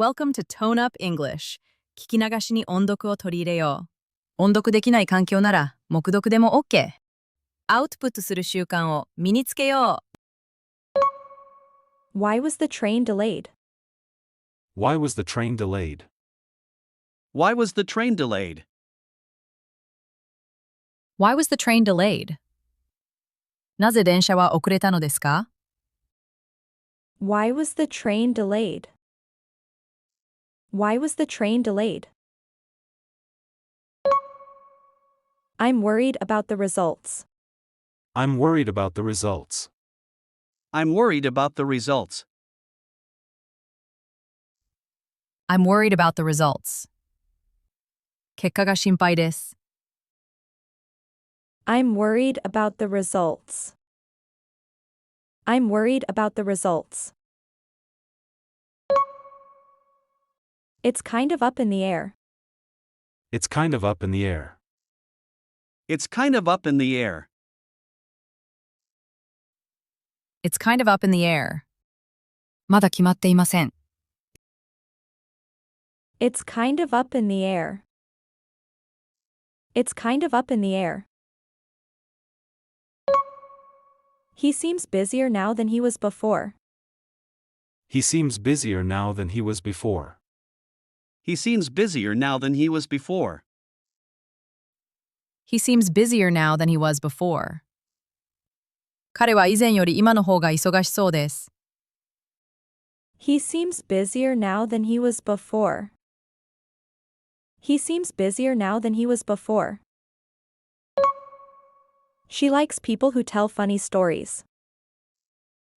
Welcome to Tone Up English. 聞き流しに音読を取り入れよう。音読できない環境なら、黙読でも OK。アウトプットする習慣を身につけよう。Why was the train delayed? Why was the train delayed? Why was the train delayed? Why was the train delayed? なぜ電車は遅れたのですか？ Why was the train delayed? Why was the train delayed? I'm worried about the results. I'm worried about the results. I'm worried about the results. I'm worried about the results. 結果が心配です。I'm worried about the results. I'm worried about the results. It's kind of up in the air. It's kind of up in the air. It's kind of up in the air. It's kind of up in the air. まだ決まっていません。It's kind of up in the air. It's kind of up in the air. He seems busier now than he was before. He seems busier now than he was before. He seems busier now than he was before. He seems busier now than he was before. 彼は以前より今の方が忙しそうです。He seems busier now than he was before. He seems busier now than he was before. She likes people who tell funny stories.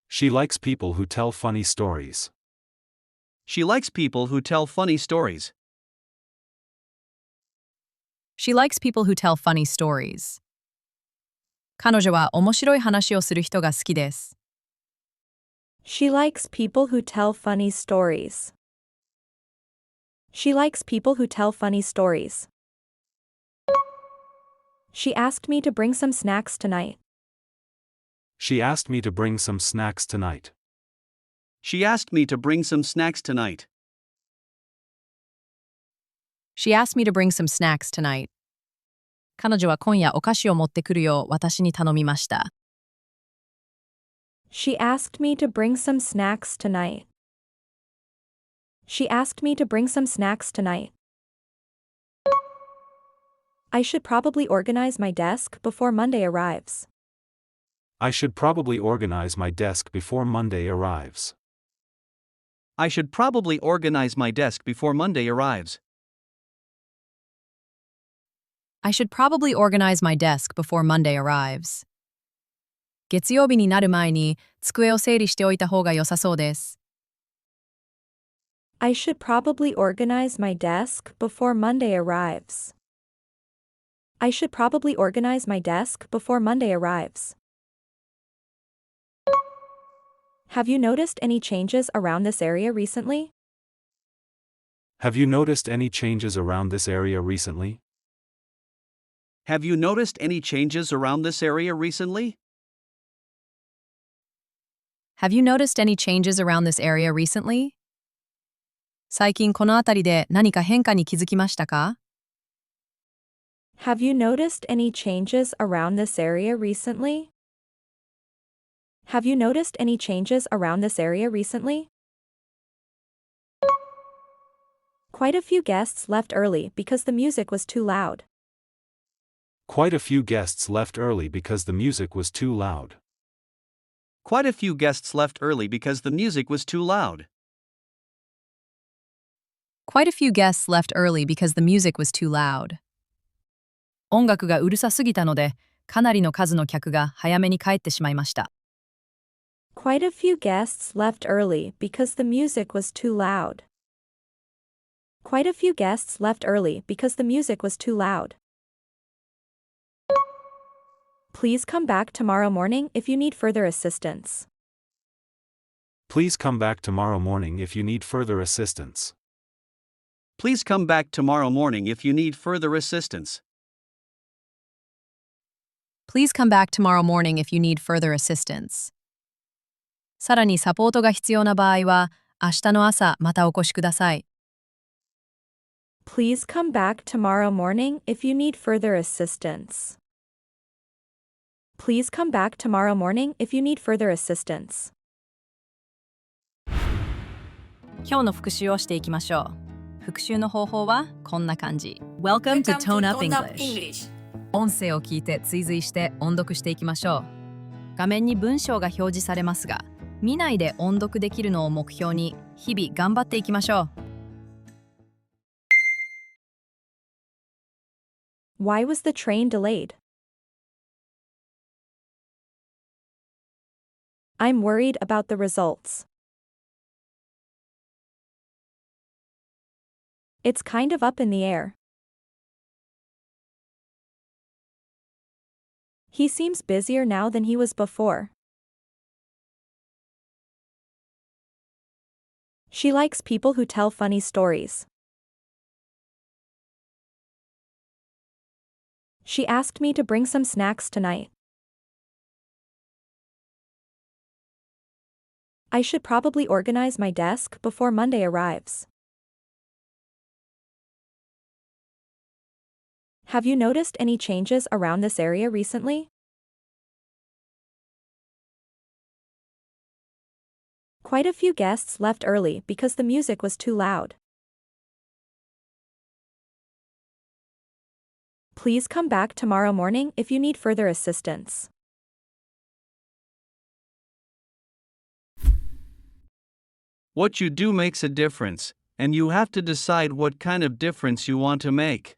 She likes people who tell funny stories. She likes people who tell funny stories. She likes people who tell funny stories. 彼女は面白い話をする人が好きです。She likes people who tell funny stories. She likes people who tell funny stories. She asked me to bring some snacks tonight. She asked me to bring some snacks tonight. She asked me to bring some snacks tonight. She asked me to bring some snacks tonight. 彼女は今夜お菓子を持ってくるよう私に頼みました。She asked me to bring some snacks tonight. She asked me to bring some snacks tonight. I should probably organize my desk before Monday arrives. I should probably organize my desk before Monday arrives. I should probably organize my desk before Monday arrives. I should probably organize my desk before Monday arrives. 月曜日になる前に机を整理しておいた方が良さそうです。I should probably organize my desk before Monday arrives. I should probably organize my desk before Monday arrives. Have you noticed any changes around this area recently? Have you noticed any changes around this area recently? Have you noticed any changes around this area recently? Have you noticed any changes around this area recently? 最近この辺りで何か変化に気づきましたか？ Have you noticed any changes around this area recently? Have you noticed any changes around this area recently? Quite a few guests left early because the music was too loud. Quite a few guests left early because the music was too loud. Quite a few guests left early because the music was too loud. Quite a few guests left early because the music was too loud. 音楽がうるさすぎたので、かなりの数の客が早めに帰ってしまいました。Quite a few guests left early because the music was too loud. Quite a few guests left early because the music was too loud. Please come back tomorrow morning if you need further assistance. Please come back tomorrow morning if you need further assistance. Please come back tomorrow morning if you need further assistance. Please come back tomorrow morning if you need further assistance. さらにサポートが必要な場合は、明日の朝またお越しください。Please come back tomorrow morning if you need further assistance. Please come back tomorrow morning if you need further assistance. 今日の復習をしていきましょう。復習の方法はこんな感じ。Welcome to Tone Up English。音声を聞いて追随して音読していきましょう。画面に文章が表示されますが、見ないで音読できるのを目標に日々頑張っていきましょう。Why was the train delayed? I'm worried about the results. It's kind of up in the air. He seems busier now than he was before. She likes people who tell funny stories. She asked me to bring some snacks tonight. I should probably organize my desk before Monday arrives. Have you noticed any changes around this area recently? Quite a few guests left early because the music was too loud. Please come back tomorrow morning if you need further assistance. What you do makes a difference, and you have to decide what kind of difference you want to make.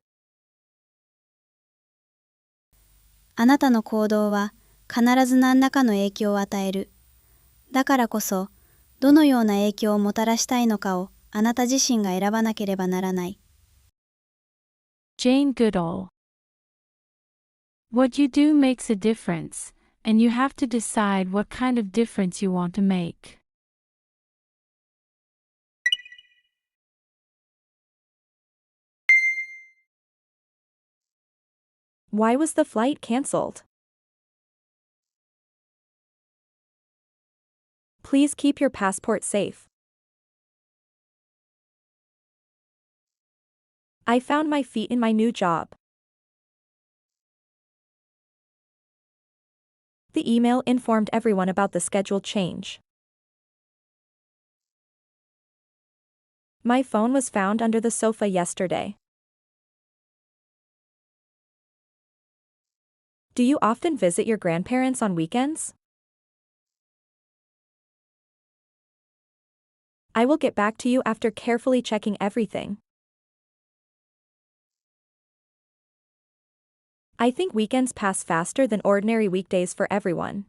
あなたの行動は必ず何らかの影響を与える。だからこそ、どのような影響をもたらしたいのかをあなた自身が選ばなければならない。Jane Goodall. What you do makes a difference, and you have to decide what kind of difference you want to make. Why was the flight cancelled? Please keep your passport safe. I found my feet in my new job. The email informed everyone about the schedule change. My phone was found under the sofa yesterday. Do you often visit your grandparents on weekends? I will get back to you after carefully checking everything. I think weekends pass faster than ordinary weekdays for everyone.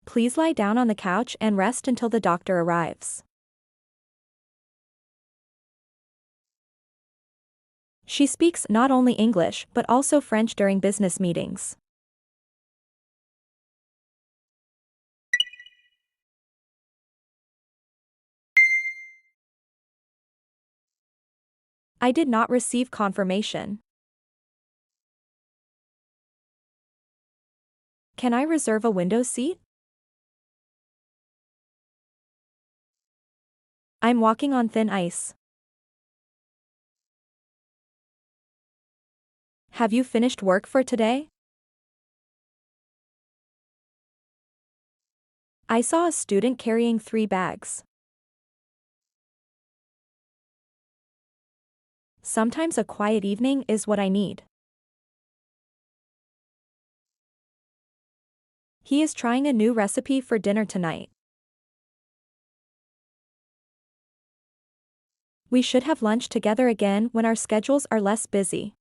Please lie down on the couch and rest until the doctor arrives. She speaks not only English but also French during business meetings. I did not receive confirmation. Can I reserve a window seat? I'm walking on thin ice. Have you finished work for today? I saw a student carrying 3 bags. Sometimes a quiet evening is what I need. He is trying a new recipe for dinner tonight. We should have lunch together again when our schedules are less busy.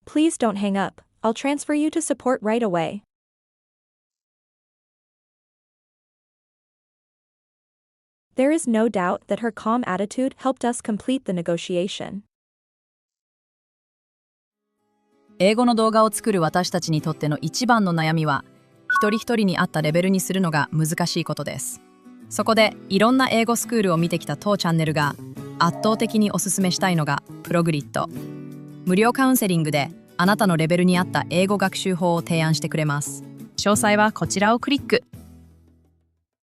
Please don't hang up. I'll transfer you to support right away. There is no doubt that her calm attitude helped us complete the negotiation. 英語の動画を作る私たちにとっての一番の悩みは、一人一人に合ったレベルにするのが難しいことです。そこで、いろんな英語スクールを見てきた当チャンネルが、圧倒的におすすめしたいのが、PROGRIT。無料カウンセリングで、あなたのレベルに合った英語学習法を提案してくれます。詳細はこちらをクリック。